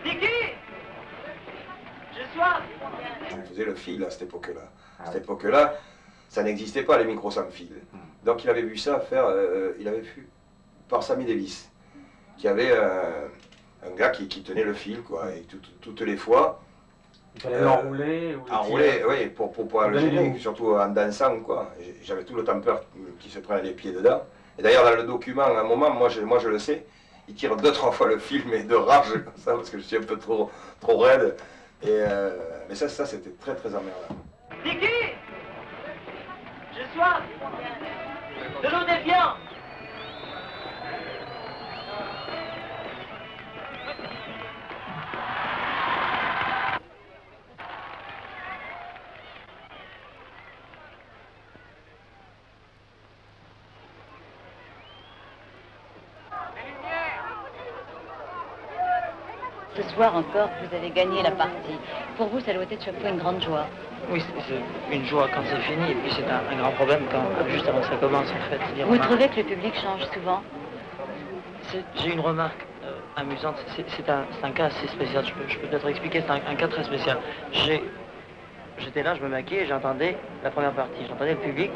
Niki, j'ai soif. On faisait le fil à cette époque-là. À cette époque-là, ça n'existait pas les micros sans fil. Donc il avait vu ça faire, il avait vu par Sammy Davis, qui avait un gars qui tenait le fil, quoi, et toutes les fois. Il fallait l'enrouler ou enrouler, oui, pour pas le gêner, surtout en dansant, quoi. J'avais tout le temps peur qu'il se prenne les pieds dedans. Et d'ailleurs, dans le document, à un moment, moi je le sais, il tire 2-3 fois le fil, mais de rage, comme ça, parce que je suis un peu trop raide. Mais ça c'était très très emmerdant. Niki, j'ai soif. De l'eau d'Evian. Ce soir encore, vous avez gagné la partie. Pour vous, ça doit être chaque fois une grande joie. Oui, c'est une joie quand c'est fini, et puis c'est un grand problème juste avant que ça commence, en fait. Vous trouvez que le public change souvent? J'ai une remarque amusante. C'est un cas assez spécial. Je peux peut-être expliquer. C'est un cas très spécial. J'étais là, je me maquillais et j'entendais la première partie. J'entendais le public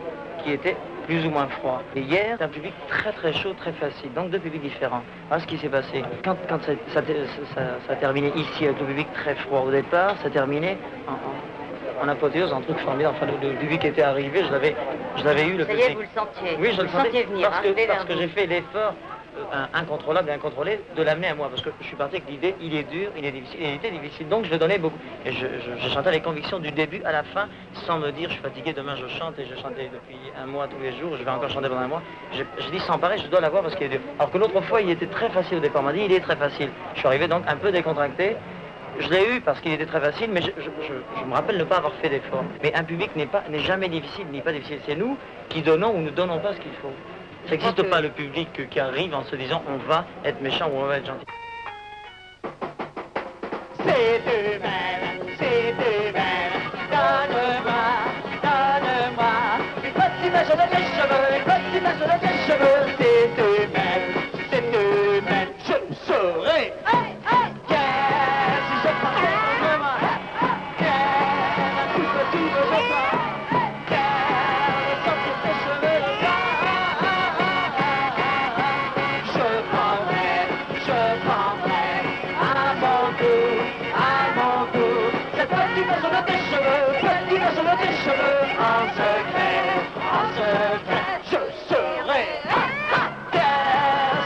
qui était plus ou moins froid. Et hier, c'était un public très très chaud, très facile. Donc deux publics différents. Voilà ce qui s'est passé. Quand ça a terminé ici avec le public très froid au départ, ça a terminé en apothéose, un truc formidable. Enfin, le public était arrivé, je l'avais eu, le public. Ça y est, vous le sentiez. Oui, je le sentais venir, parce que j'ai fait l'effort incontrôlable et incontrôlé de l'amener à moi, parce que je suis parti avec l'idée, il est dur, il est difficile, il était difficile, donc je le donnais beaucoup. Et je chantais avec conviction du début à la fin, sans me dire, je suis fatigué, demain je chante, et je chantais depuis un mois tous les jours, je vais encore chanter pendant un mois. Je dis sans pareil, je dois l'avoir parce qu'il est dur. Alors que l'autre fois, il était très facile au départ, on m'a dit, il est très facile. Je suis arrivé donc un peu décontracté. Je l'ai eu parce qu'il était très facile, mais je me rappelle ne pas avoir fait d'effort. Mais un public n'est jamais difficile, n'est pas difficile. C'est nous qui donnons ou ne donnons pas ce qu'il faut. Ça n'existe pas le public qui arrive en se disant on va être méchant ou on va être gentil. C'est humain, donne-moi, une petite mèche de tes cheveux, une petite mèche de tes cheveux. C'est humain, je saurai. Si je prends de moi, un tout petit peu de toi, sortir tes cheveux de toi. Je prendrai à mon tour, cette petite mèche de tes cheveux, en secret, je serai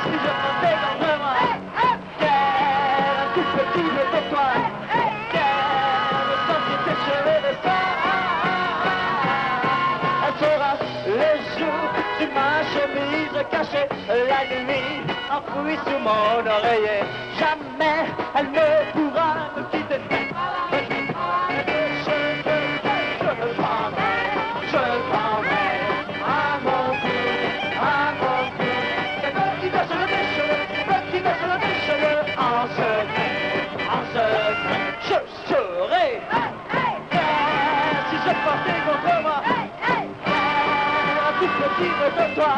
si je prends contre moi, un tout petit peu de toi, me sentir tes cheveux de toi. Elle sera le jour sur ma chemise cachée, la nuit enfouie sous mon oreiller. Jamais elle ne pourra me quitter. Je prendrai à mon tour, cette petite mèche de tes cheveux, en secret, je saurai si je portais contre moi un tout petit peu de toi.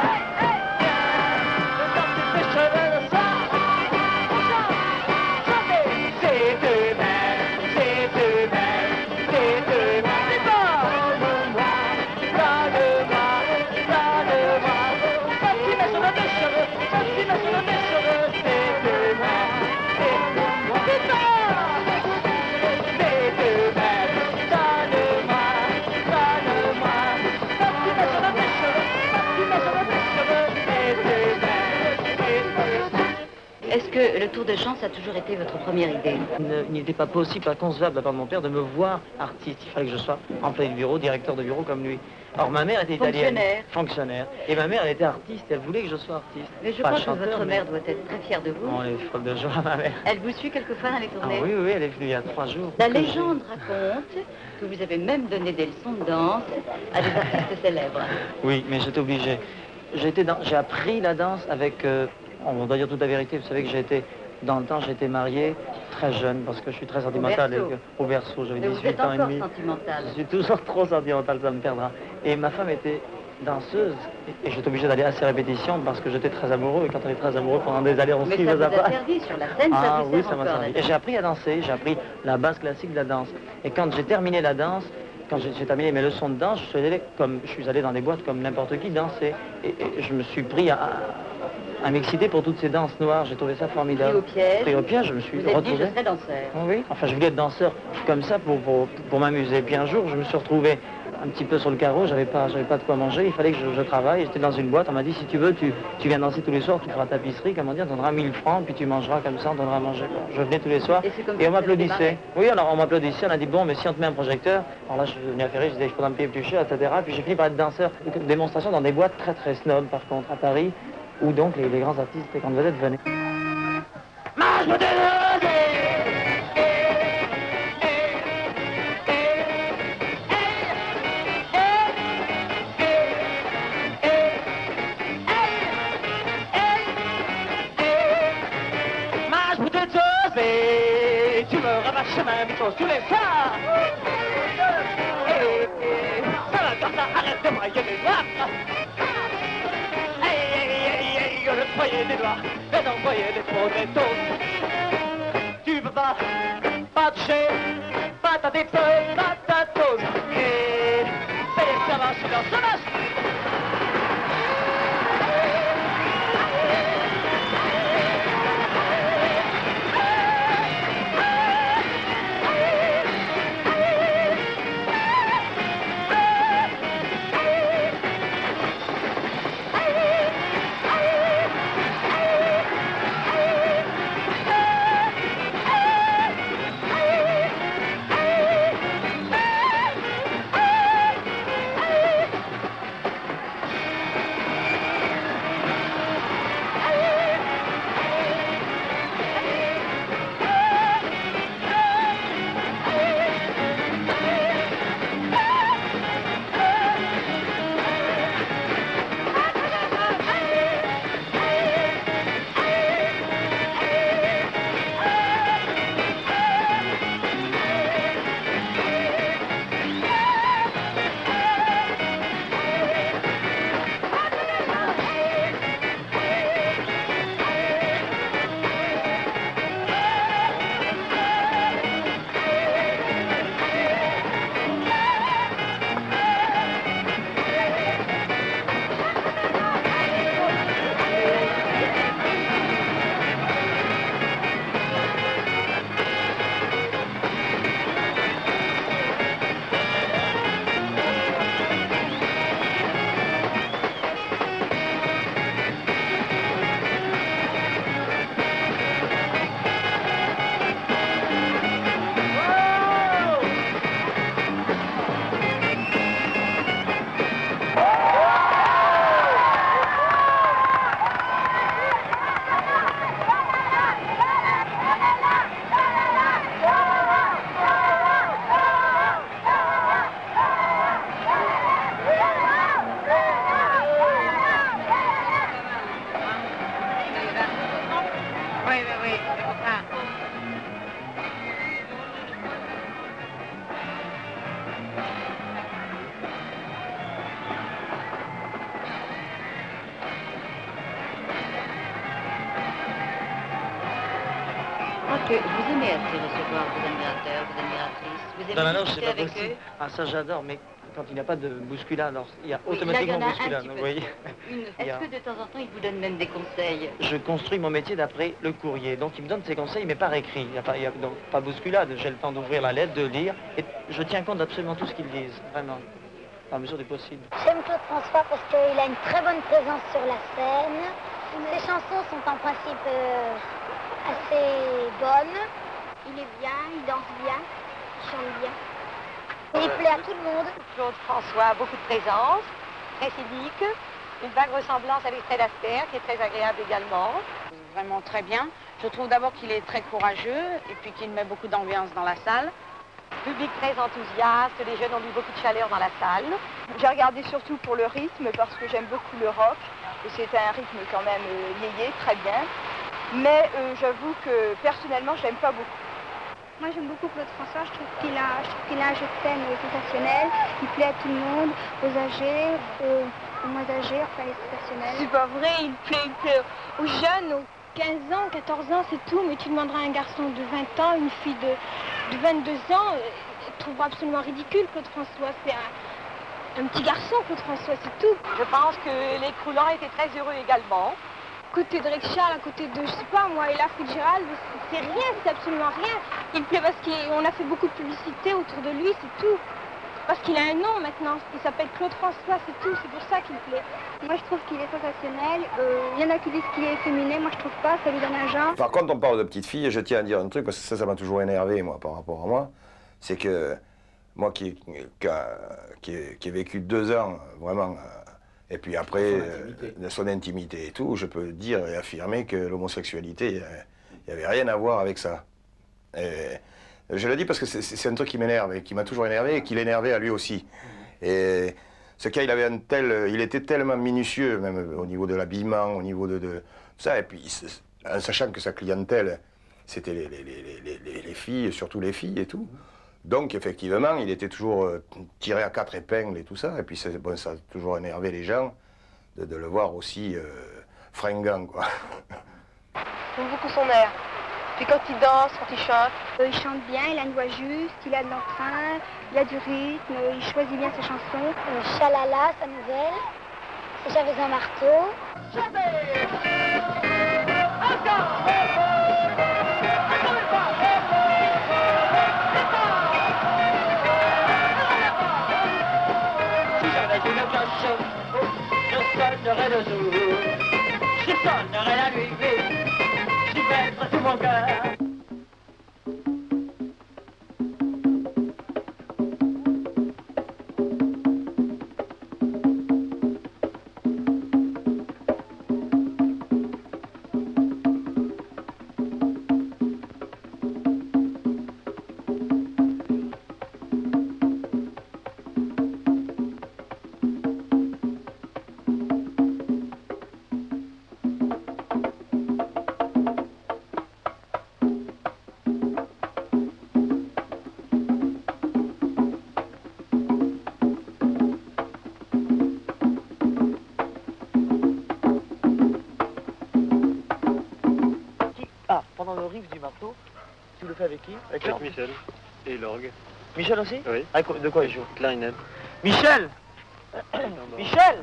Est-ce que le tour de chance a toujours été votre première idée? Il n'était pas possible, pas concevable de la part de mon père de me voir artiste. Il fallait que je sois employé de bureau, directeur de bureau comme lui. Alors ma mère était italienne, fonctionnaire, et ma mère elle était artiste, elle voulait que je sois artiste. Mais je crois que votre mère doit être très fière de vous. Oh, elle est folle de joie, ma mère. Elle vous suit quelquefois dans les tournées? Ah, oui, elle est venue il y a 3 jours. La légende raconte que vous avez même donné des leçons de danse à des artistes célèbres. Oui, mais j'étais obligé. J'ai appris la danse avec, on doit dire toute la vérité, vous savez que dans le temps, j'ai été marié très jeune, parce que je suis très sentimental. Au berceau, j'avais 18 ans et demi. Sentimental. Je suis toujours trop sentimental, ça me perdra. Et ma femme était danseuse et j'étais obligé d'aller à ces répétitions parce que j'étais très amoureux. Et quand on est très amoureux pendant des allers, on Mais suit ça les vous a appareils. servi sur la scène, ça vous Oui, sert ça m'a encore, servi. la Et j'ai appris à danser, j'ai appris la base classique de la danse. Et quand j'ai terminé la danse, quand j'ai terminé mes leçons de danse, je suis allé dans des boîtes comme n'importe qui danser. Et je me suis pris à m'exciter pour toutes ces danses noires. J'ai trouvé ça formidable. Pris au piège, je me suis vous êtes retrouvé. dit, je serai danseur. Oui, enfin je voulais être danseur comme ça pour m'amuser. Puis un jour, je me suis retrouvé un petit peu sur le carreau, j'avais pas de quoi manger, il fallait que je travaille. J'étais dans une boîte, on m'a dit si tu veux, tu viens danser tous les soirs, tu feras tapisserie, comment dire, on donnera 1000 francs, puis tu mangeras comme ça, on donnera à manger. Bon, je venais tous les soirs et on m'applaudissait. Oui, alors on m'applaudissait, on a dit bon, mais si on te met un projecteur, alors là je suis venu à Ferry, je disais je faudra me payer plus cher, etc. Puis j'ai fini par être danseur, démonstration dans des boîtes très très snob par contre, à Paris, où donc les grands artistes et grandes vedettes venaient. Tu me rabâches ma micro sous les seins. Ça va comme ça, arrête de broyer les doigts. Le foyer des doigts et d'envoyer des faux des toasts. Tu peux pas toucher, pas ta dépe, pas ta toast. Et c'est ça marche, ça marche. Que vous aimez assez recevoir vos admirateurs, vos admiratrices. Vous aimez Dans la loge, discuter c'est pas avec possible. eux. Ah, ça j'adore, mais quand il n'y a pas de bousculade, alors il y a Oui, automatiquement là, il y en a un bousculade, petit vous peu. voyez. Est-ce que de temps en temps, ils vous donnent même des conseils? Je construis mon métier d'après le courrier, donc il me donne ses conseils, mais par écrit. Il n'y a donc pas bousculade, j'ai le temps d'ouvrir la lettre, de lire, et je tiens compte d'absolument tout ce qu'ils disent, vraiment, par mesure du possible. J'aime Claude François parce qu'il a une très bonne présence sur la scène. Ses chansons sont en principe assez bonnes. Il est bien, il danse bien, il chante bien. Il plaît à tout le monde. Claude François a beaucoup de présence, très civique, une vague ressemblance avec Fred Astaire, qui est très agréable également. Vraiment très bien. Je trouve d'abord qu'il est très courageux et puis qu'il met beaucoup d'ambiance dans la salle. Public très enthousiaste, les jeunes ont mis beaucoup de chaleur dans la salle. J'ai regardé surtout pour le rythme parce que j'aime beaucoup le rock et c'est un rythme quand même yéyé, très bien. Mais j'avoue que personnellement, je l'aime pas beaucoup. Moi j'aime beaucoup Claude François, je trouve qu'il a un jeu de scène sensationnel, il plaît à tout le monde, aux âgés, aux moins âgés, enfin il est sensationnel. C'est pas vrai, il plaît aux jeunes, aux 15 ans, 14 ans, c'est tout, mais tu demanderas à un garçon de 20 ans, une fille de 22 ans, il trouvera absolument ridicule Claude François, c'est un petit garçon Claude François, c'est tout. Je pense que les Croulans étaient très heureux également. À côté de Richard, à côté de, je sais pas moi, Ella Fitzgerald, c'est rien, c'est absolument rien. Il plaît parce qu'on a fait beaucoup de publicité autour de lui, c'est tout. Parce qu'il a un nom maintenant, il s'appelle Claude François, c'est tout, c'est pour ça qu'il plaît. Moi je trouve qu'il est sensationnel, il y en a qui disent qu'il est efféminé, moi je trouve pas, ça lui donne un genre. Par contre, on parle de petite fille, je tiens à dire un truc, parce que ça m'a toujours énervé, moi, par rapport à moi, c'est que moi qui ai vécu 2 ans, vraiment, et puis après, de son intimité et tout, je peux dire et affirmer que l'homosexualité, il n'y avait rien à voir avec ça. Et je le dis parce que c'est un truc qui m'énerve, et qui m'a toujours énervé, et qui l'énervait à lui aussi. Et ce cas, il était tellement minutieux, même au niveau de l'habillement, au niveau de ça, et puis en sachant que sa clientèle, c'était les filles, surtout les filles et tout. Donc, effectivement, il était toujours tiré à 4 épingles et tout ça. Et puis, bon, ça a toujours énervé les gens de le voir aussi fringant, quoi. J'aime beaucoup son air. Puis quand il danse, quand il chante. Il chante bien, il a une voix juste, il a de l'entrain, il a du rythme, il choisit bien ses chansons. Chalala, sa nouvelle. Si j'avais un marteau. Je sonnerai le jour, je sonnerai la nuit, j'y mettrai tout mon cœur. Pendant le riff du marteau, tu le fais avec qui? Avec Michel et l'orgue. Michel aussi? Oui. De quoi il joue? Clarinette. Michel! Michel!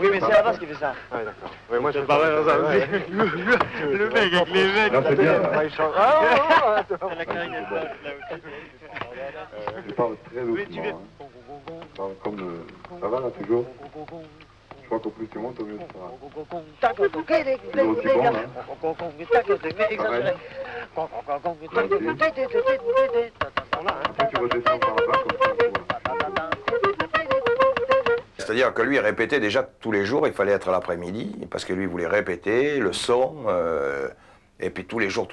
Oui, mais c'est la basse qui fait ça. Ah, d'accord. Oui, moi je fais pas mal dans un. Le mec avec les mecs. Non, c'est bien. La clarinette. Je parle très doucement. Hein. Comme ça va là toujours. Je crois qu'au plus tu montes, au mieux ça va. Toujours aussi bon là. Après tu redescends par là comme ça. C'est-à-dire que lui, il répétait déjà tous les jours, il fallait être l'après-midi, parce que lui, il voulait répéter le son, et puis tous les jours,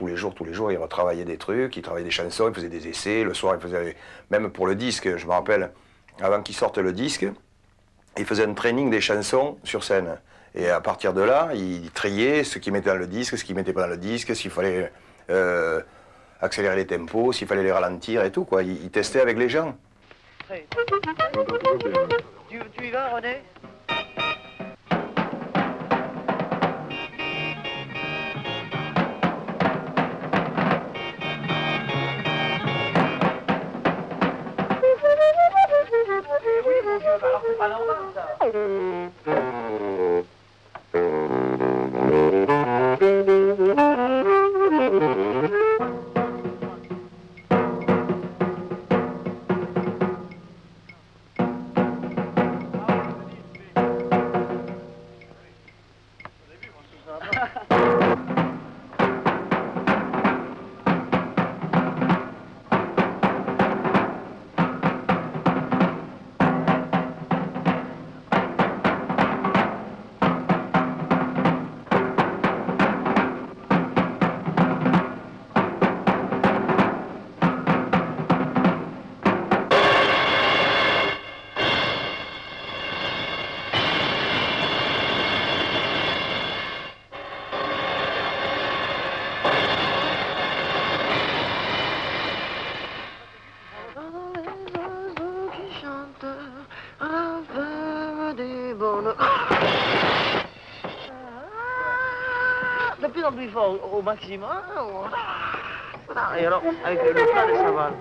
il retravaillait des trucs, il travaillait des chansons, il faisait des essais, le soir, il faisait, même pour le disque, je me rappelle, avant qu'il sorte le disque, il faisait un training des chansons sur scène. Et à partir de là, il triait ce qu'il mettait dans le disque, ce qu'il mettait pas dans le disque, s'il fallait accélérer les tempos, s'il fallait les ralentir et tout, quoi. Il testait avec les gens. Tu y vas, René? Oui, mon Dieu, alors c'est pas normal, ça. plus en plus fort au maximum. Voilà. Et alors, avec le plat de Saval.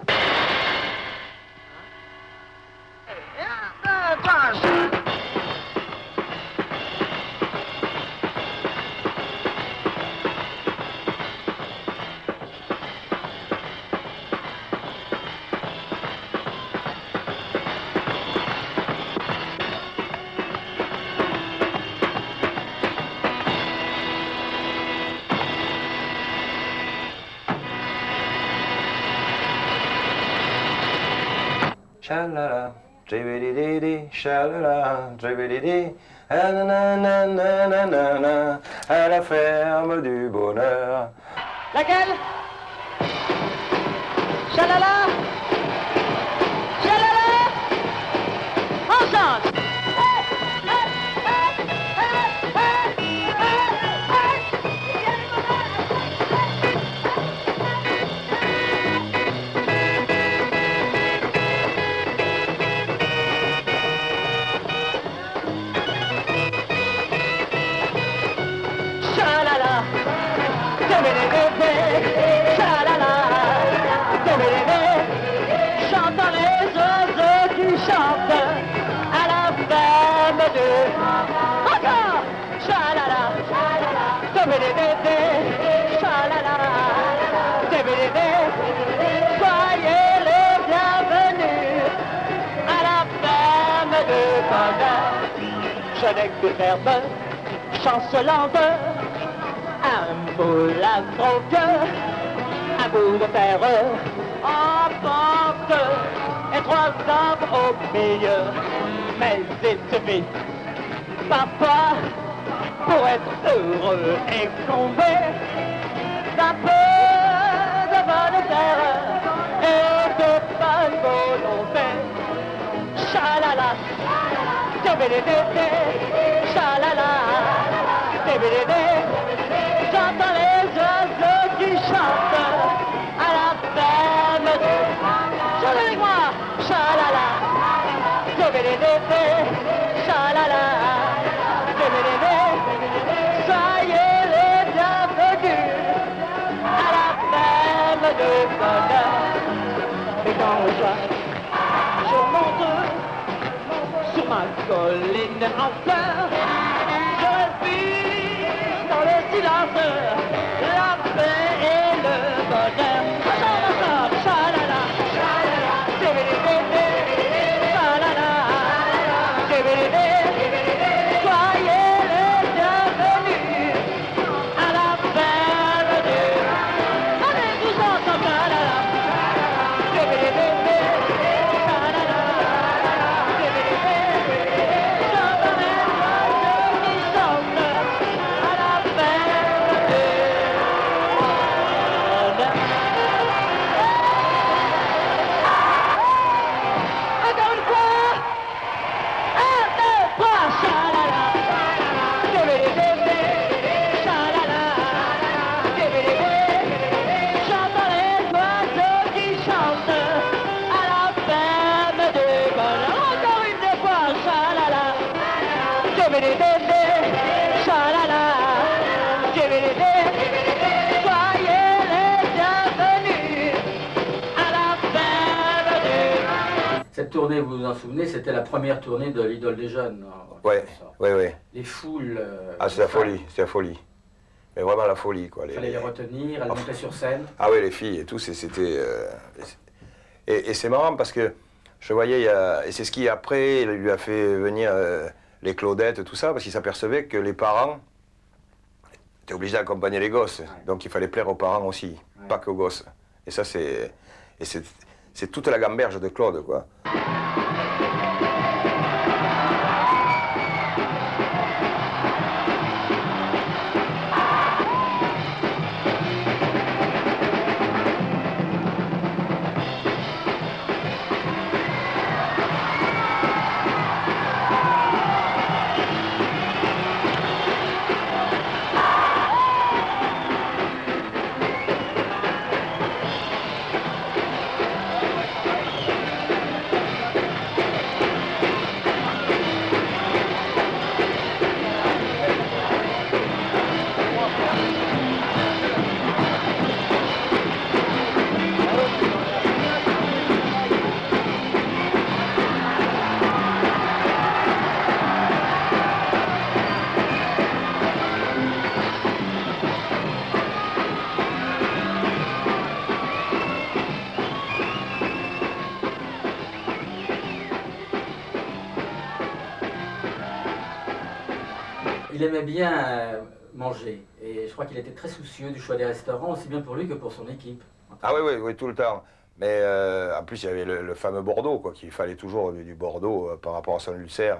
Shalala, dribidi, shalala, dribidi, nananana, à la ferme du bonheur. Laquelle? Chalala! Chalala! On chante! J'entends les oiseaux qui chantent à la ferme de... Encore! Chalala! Tébédédé! Chalala! Tébédédé! Soyez les bienvenus à la ferme de bonheur. Je n'ai que faire de chancelante, un moulin trop vieux, un bout de fer en porte et 3 arbres au milieu. Mais il suffit parfois pour être heureux et comblé d'un peu de bonne terre et de bonne volonté. Chalala, tébédédé, chalala, tébédédé. J'entends les oiseaux qui chantent à la ferme de... Chantez avec moi! Chalala! Tébédédé! Chalala! Tébédédé! Soyez les bienvenus à la ferme de bonheur. Et quand je monte sur ma colline en fleurs, je respire dans le silence la paix et le bonheur. Chalala, chalala, tébédédé, chalala, tébédédé. Soyez les bienvenus à la ferme de... Allez, tous ensemble, chalala, tébédédé, chalala, tébédédé. J'entends les oiseaux qui chantent à la ferme de... Encore une fois, 1, 2, 3, chalala, tébédédé, chalala, tébédédé. J'entends les oiseaux qui chantent à la ferme de bonheur. Encore une fois, chalala, tébédédé, chalala, tébédédé. Soyez les bienvenus à la ferme de... Cette tournée, vous vous en souvenez, c'était la première tournée de l'Idole des jeunes. Ouais, ouais, ouais. Les foules... Ah, c'est la folie, c'est la folie. Mais vraiment la folie, quoi. Il fallait les retenir, elles montaient sur scène. Ah oui, les filles et tout, c'était... Et c'est marrant parce que je voyais, et c'est ce qui après lui a fait venir les Claudettes, tout ça, parce qu'il s'apercevait que les parents étaient obligés d'accompagner les gosses. Ouais. Donc il fallait plaire aux parents aussi, ouais. Pas qu'aux gosses. Et ça, c'est toute la gamberge de Claude, quoi. il aimait bien manger. Et je crois qu'il était très soucieux du choix des restaurants, aussi bien pour lui que pour son équipe. Ah oui, oui, tout le temps. Mais en plus, il y avait le fameux Bordeaux, quoi, qu'il fallait toujours du Bordeaux par rapport à son ulcère.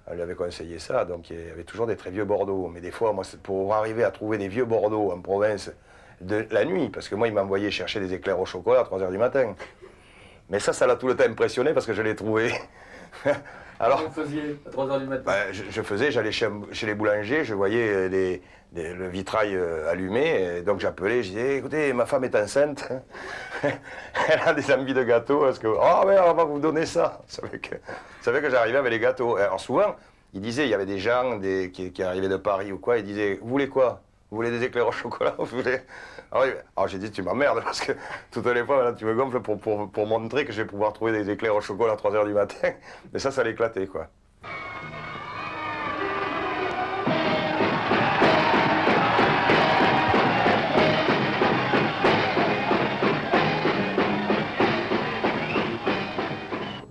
Elle lui avait conseillé ça, donc il y avait toujours des très vieux Bordeaux. Mais des fois, moi, pour arriver à trouver des vieux Bordeaux en province de la nuit, parce que moi, il m'envoyait chercher des éclairs au chocolat à 3 h du matin. Mais ça l'a tout le temps impressionné parce que je l'ai trouvé. Alors, vous faisiez à 3 h du matin? J'allais chez les boulangers, je voyais le vitrail allumé, et donc j'appelais, je disais, écoutez, ma femme est enceinte, elle a des envies de gâteaux, est-ce que, oh ouais, on va vous donner ça. Vous savez que j'arrivais avec les gâteaux. Alors souvent, il disait, il y avait des gens qui arrivaient de Paris ou quoi, ils disaient, vous voulez quoi? Vous voulez des éclairs au chocolat? Vous voulez... Alors j'ai dit, tu m'emmerdes, parce que toutes les fois, maintenant, tu me gonfles pour montrer que je vais pouvoir trouver des éclairs au chocolat à 3 h du matin. Mais ça l'éclatait, quoi.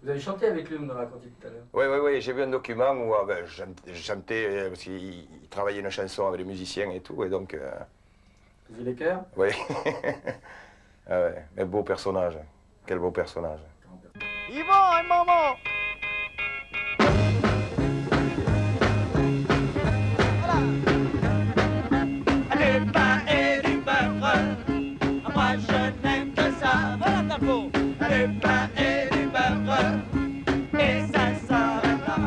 Vous avez chanté avec lui, vous me racontiez tout à l'heure. Oui, j'ai vu un document où je chantais, parce qu'il travaillait une chanson avec les musiciens et tout, et donc... Vous avez les chœurs? Oui. Ah ouais, mais beau personnage. Quel beau personnage. Yvon et maman. Voilà. Du pain et du beurre, moi je n'aime que ça. Voilà ta peau. Du pain et du beurre, et ça s'arrête là.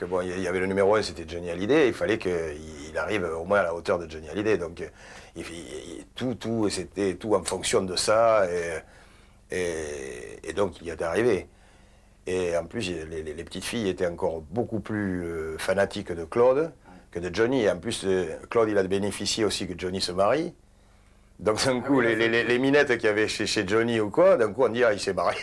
Bon, il y avait le numéro 1, c'était Johnny Hallyday, il fallait qu'il arrive au moins à la hauteur de Johnny Hallyday, donc c'était tout en fonction de ça, et donc il y est arrivé. Et en plus, les petites filles étaient encore beaucoup plus fanatiques de Claude que de Johnny, et en plus, Claude, il a bénéficié aussi que Johnny se marie. Donc d'un coup, les minettes qu'il y avait chez Johnny ou quoi, d'un coup on dit, ah, il s'est marié,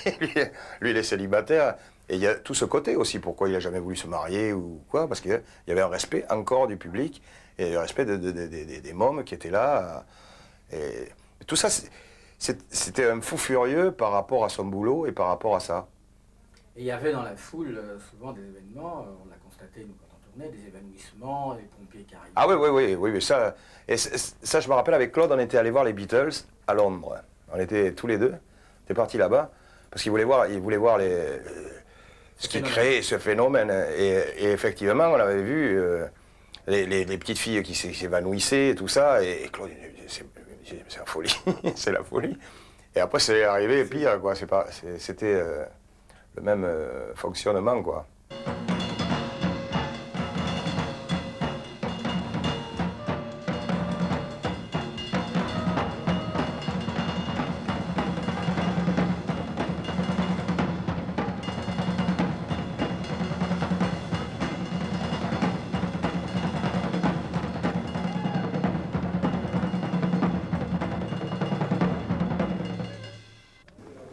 lui il est célibataire. Et il y a tout ce côté aussi, pourquoi il n'a jamais voulu se marier ou quoi, parce qu'il y avait un respect encore du public, et le respect des mômes qui étaient là. Et tout ça, c'était un fou furieux par rapport à son boulot et par rapport à ça. Et il y avait dans la foule souvent des événements, on l'a constaté nous quand on tournait, des évanouissements, les pompiers qui arrivaient. Ah oui, mais ça, je me rappelle avec Claude, on était allé voir les Beatles à Londres. On était tous les deux, on était partis là-bas, parce qu'il voulait voir ce qui crée ce phénomène. Et effectivement, on avait vu les petites filles qui s'évanouissaient et tout ça, et Claude, c'est la folie, c'est la folie. Et après, c'est arrivé pire, quoi. C'était le même fonctionnement, quoi.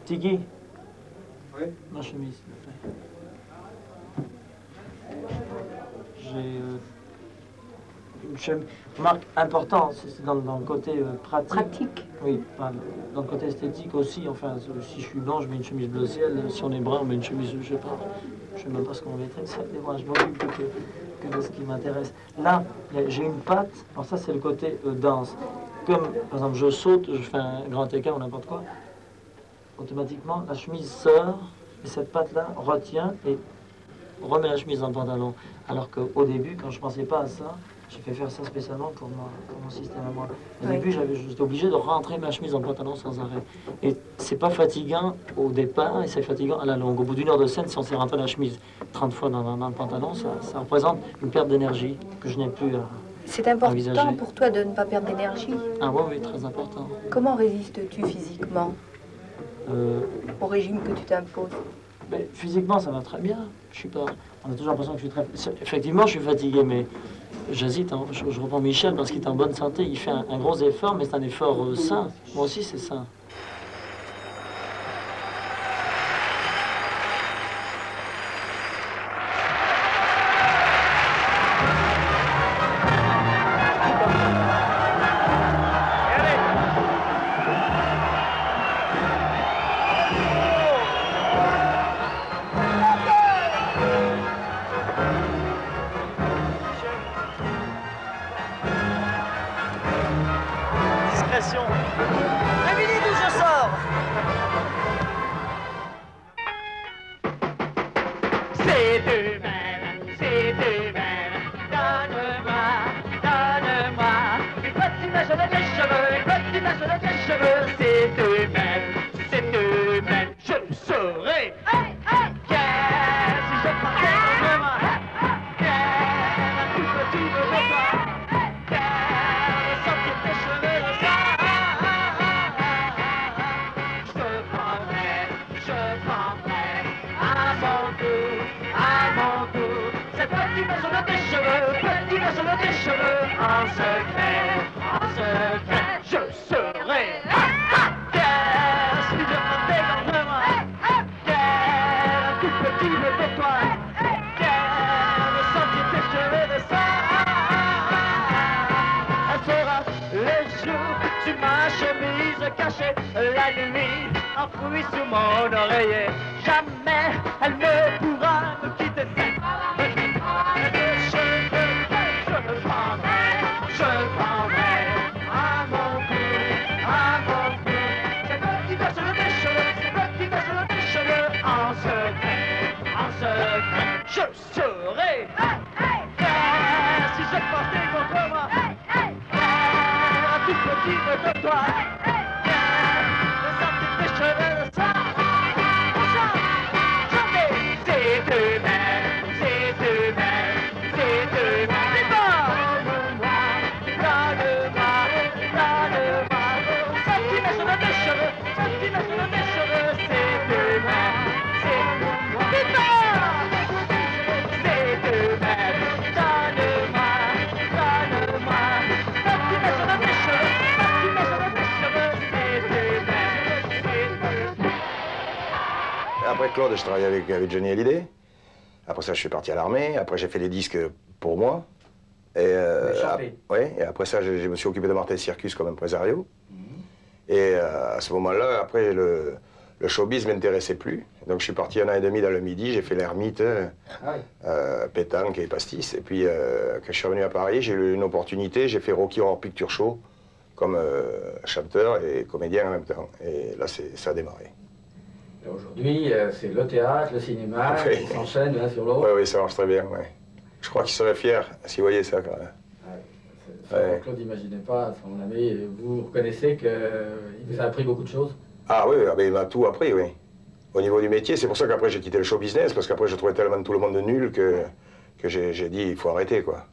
Tiggy, oui. Ma chemise, s'il vous plaît. J'ai une chemise. Remarque important, c'est dans le côté pratique. Pratique. Oui, dans le côté esthétique aussi. Enfin, si je suis blanc, je mets une chemise bleu ciel. Si on est brun, on met une chemise, je sais pas. Je sais même pas ce qu'on mettrait. Ça dépend. Je m'occupe que de ce qui m'intéresse. Là, j'ai une patte. Alors ça, c'est le côté danse. Comme, par exemple, je saute, je fais un grand écart ou n'importe quoi. automatiquement, la chemise sort, et cette patte-là retient et remet la chemise dans le pantalon. Alors qu'au début, quand je ne pensais pas à ça, j'ai fait faire ça spécialement pour mon système à moi. Au début, j'étais obligé de rentrer ma chemise dans le pantalon sans arrêt. Et c'est pas fatigant au départ, et c'est fatigant à la longue. Au bout d'une heure de scène, si on s'est rentré la chemise 30 fois dans le pantalon, ça représente une perte d'énergie que je n'ai plus à C'est important pour toi de ne pas perdre d'énergie. Ah oui, très important. Comment résistes-tu physiquement au régime que tu t'imposes? Physiquement, ça va très bien. Je suis pas... On a toujours l'impression que je suis très... Effectivement, je suis fatigué, mais j'hésite. Hein. Je reprends Michel parce qu'il est en bonne santé. Il fait un gros effort, mais c'est un effort sain. Moi aussi, c'est sain. Réveillez d'où je sors. C'est humain, donne-moi une petite mèche de tes cheveux, une petite mèche de tes cheveux. C'est humain, je le saurai. Si je partais demain, tout petit de toi, sortir tes cheveux de ça. Tes cheveux en secret, je serai si je portais contre moi, tout petit de toi, de sentir tes cheveux de ça. Elle sera le jour sur ma chemise cachée, la nuit enfouie sous mon oreiller. Jamais elle ne pourra me quitter. Je prendrai à mon cou, ces petits taches de tes cheveux, ces petits taches de tes cheveux, en secret, je saurai si je portais contre moi, un tout petit de toi, de sortir tes cheveux de ça, chantez, c'est humain, c'est humain, c'est humain. Après Claude, je travaillais avec Johnny Hallyday. Après ça, je suis parti à l'armée. Après, j'ai fait les disques pour moi. Et, et après ça, je me suis occupé de Martel Circus comme impresario. Et à ce moment-là, après, le showbiz ne m'intéressait plus. Donc je suis parti 1 an et demi dans le Midi, j'ai fait l'ermite, pétanque et pastis. Et puis quand je suis revenu à Paris, j'ai eu une opportunité, j'ai fait Rocky Horror Picture Show comme chanteur et comédien en même temps. Et là, ça a démarré. Aujourd'hui, c'est le théâtre, le cinéma qui s'enchaînent l'un sur l'autre. Oui, ça marche très bien. Ouais. Je crois qu'il serait fier s'il voyait ça quand même. Claude n'imaginait pas, son ami, vous reconnaissez qu'il vous a appris beaucoup de choses? Ah oui, il m'a tout appris, oui. Au niveau du métier, c'est pour ça qu'après j'ai quitté le show business, parce qu'après je trouvais tellement tout le monde nul que j'ai dit il faut arrêter, quoi.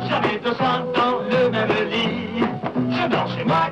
Jamais 200 dans le même lit, je dors chez moi.